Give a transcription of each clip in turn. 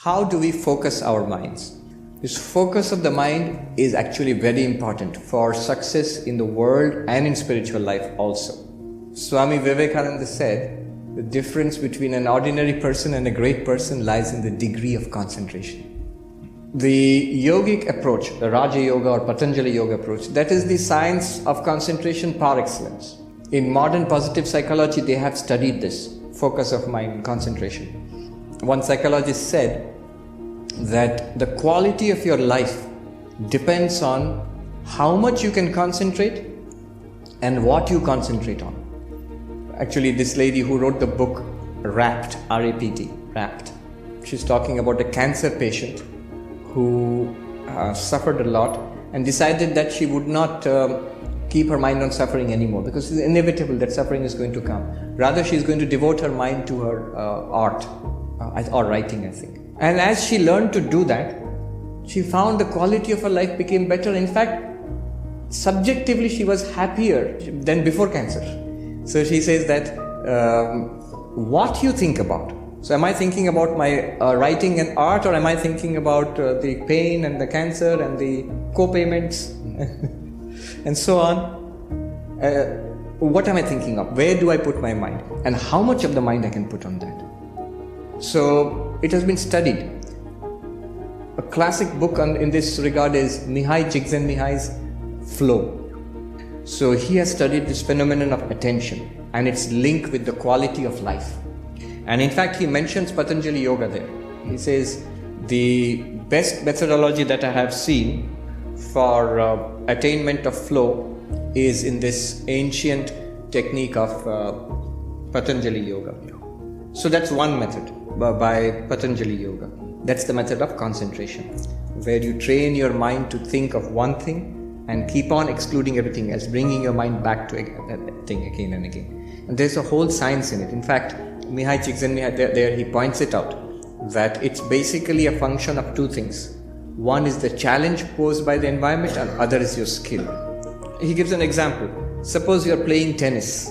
How do we focus our minds? This focus of the mind is actually very important for success in the world and in spiritual life also. Swami Vivekananda said, the difference between an ordinary person and a great person lies in the degree of concentration. The yogic approach, the Raja Yoga or Patanjali Yoga approach, that is the science of concentration par excellence. In modern positive psychology, they have studied this focus of mind, concentration. One psychologist said that the quality of your life depends on how much you can concentrate and what you concentrate on. Actually, this lady who wrote the book Rapt, R-A-P-T, Rapt, she's talking about a cancer patient who suffered a lot and decided that she would not keep her mind on suffering anymore because it's inevitable that suffering is going to come. Rather, she's going to devote her mind to her art or writing, I think. And as she learned to do that, she found the quality of her life became better. In fact, subjectively, she was happier than before cancer. So she says that what you think about. So am I thinking about my writing and art, or am I thinking about the pain and the cancer and the co-payments and so on? What am I thinking of? Where do I put my mind? And how much of the mind I can put on that? So it has been studied. A classic book in this regard is Mihaly Csikszentmihalyi's Flow. So he has studied this phenomenon of attention and its link with the quality of life. And in fact, he mentions Patanjali Yoga there. He says, the best methodology that I have seen for attainment of flow is in this ancient technique of Patanjali Yoga. So that's one method by Patanjali Yoga. That's the method of concentration, where you train your mind to think of one thing and keep on excluding everything else, bringing your mind back to that thing again and again. And there's a whole science in it. In fact, Mihaly Csikszentmihalyi there he points it out that it's basically a function of two things. One is the challenge posed by the environment, and other is your skill. He gives an example. Suppose you're playing tennis.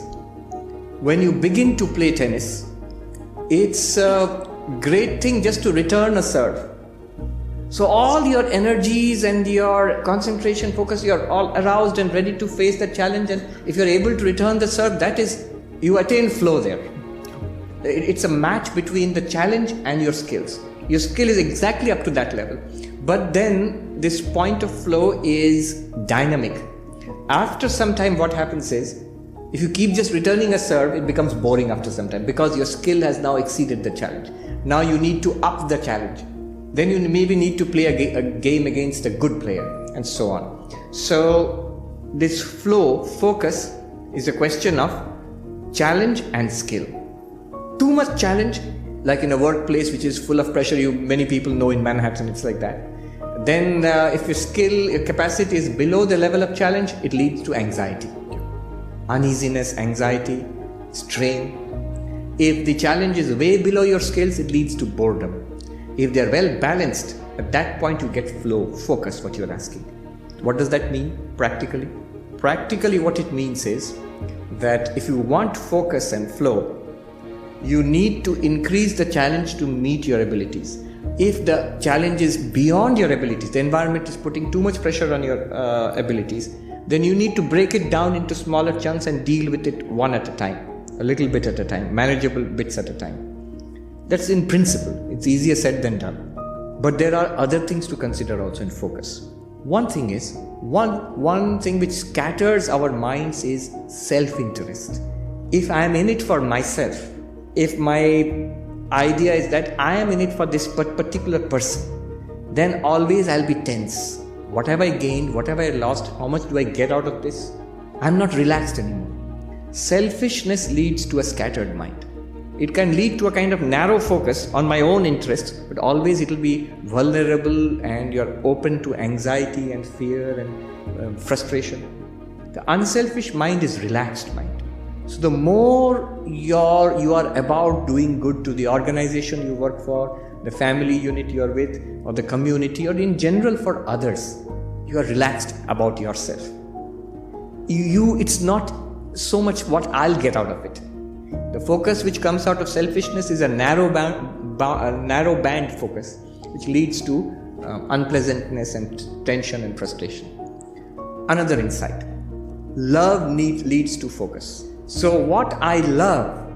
When you begin to play tennis, it's a great thing just to return a serve. So all your energies and your concentration, focus, you're all aroused and ready to face the challenge. And if you're able to return the serve, that is, you attain flow there. It's a match between the challenge and your skills. Your skill is exactly up to that level. But then this point of flow is dynamic. After some time, what happens is, if you keep just returning a serve, it becomes boring after some time because your skill has now exceeded the challenge. Now you need to up the challenge. Then you maybe need to play a game against a good player and so on. So this flow, focus, is a question of challenge and skill. Too much challenge, like in a workplace which is full of pressure, many people know in Manhattan it's like that. Then if your skill, your capacity is below the level of challenge, it leads to anxiety. Uneasiness, anxiety, strain. If the challenge is way below your skills, it leads to boredom. If they are well balanced, at that point you get flow, focus, what you are asking. What does that mean practically? Practically what it means is that if you want focus and flow, you need to increase the challenge to meet your abilities. If the challenge is beyond your abilities, the environment is putting too much pressure on your abilities, then you need to break it down into smaller chunks and deal with it one at a time, a little bit at a time, manageable bits at a time. That's in principle. It's easier said than done. But there are other things to consider also in focus. One thing is, one thing which scatters our minds is self-interest. If I am in it for myself, if my idea is that I am in it for this particular person, then always I'll be tense. What have I gained? What have I lost? How much do I get out of this? I'm not relaxed anymore. Selfishness leads to a scattered mind. It can lead to a kind of narrow focus on my own interests, but always it will be vulnerable and you're open to anxiety and fear and frustration. The unselfish mind is relaxed mind. So the more you are about doing good to the organization you work for, the family unit you are with, or the community, or in general for others, you are relaxed about yourself. It's not so much what I'll get out of it. The focus which comes out of selfishness is a narrow narrow band focus, which leads to unpleasantness and tension and frustration. Another insight: love leads to focus. So what I love,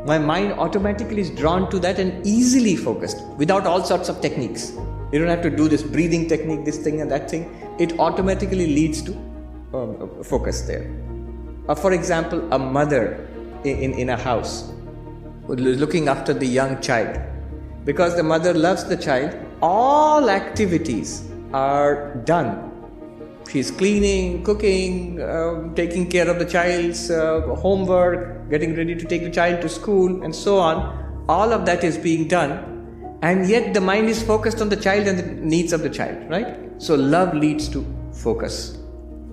my mind automatically is drawn to that and easily focused without all sorts of techniques. You don't have to do this breathing technique, this thing and that thing. It automatically leads to focus there. For example, a mother in a house looking after the young child. Because the mother loves the child, all activities are done. She's cleaning, cooking, taking care of the child's homework, getting ready to take the child to school, and so on. All of that is being done, and yet the mind is focused on the child and the needs of the child, right? So love leads to focus.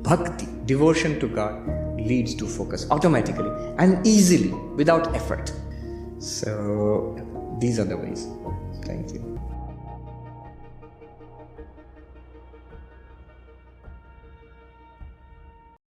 Bhakti, devotion to God, leads to focus automatically and easily without effort. So these are the ways. Thank you.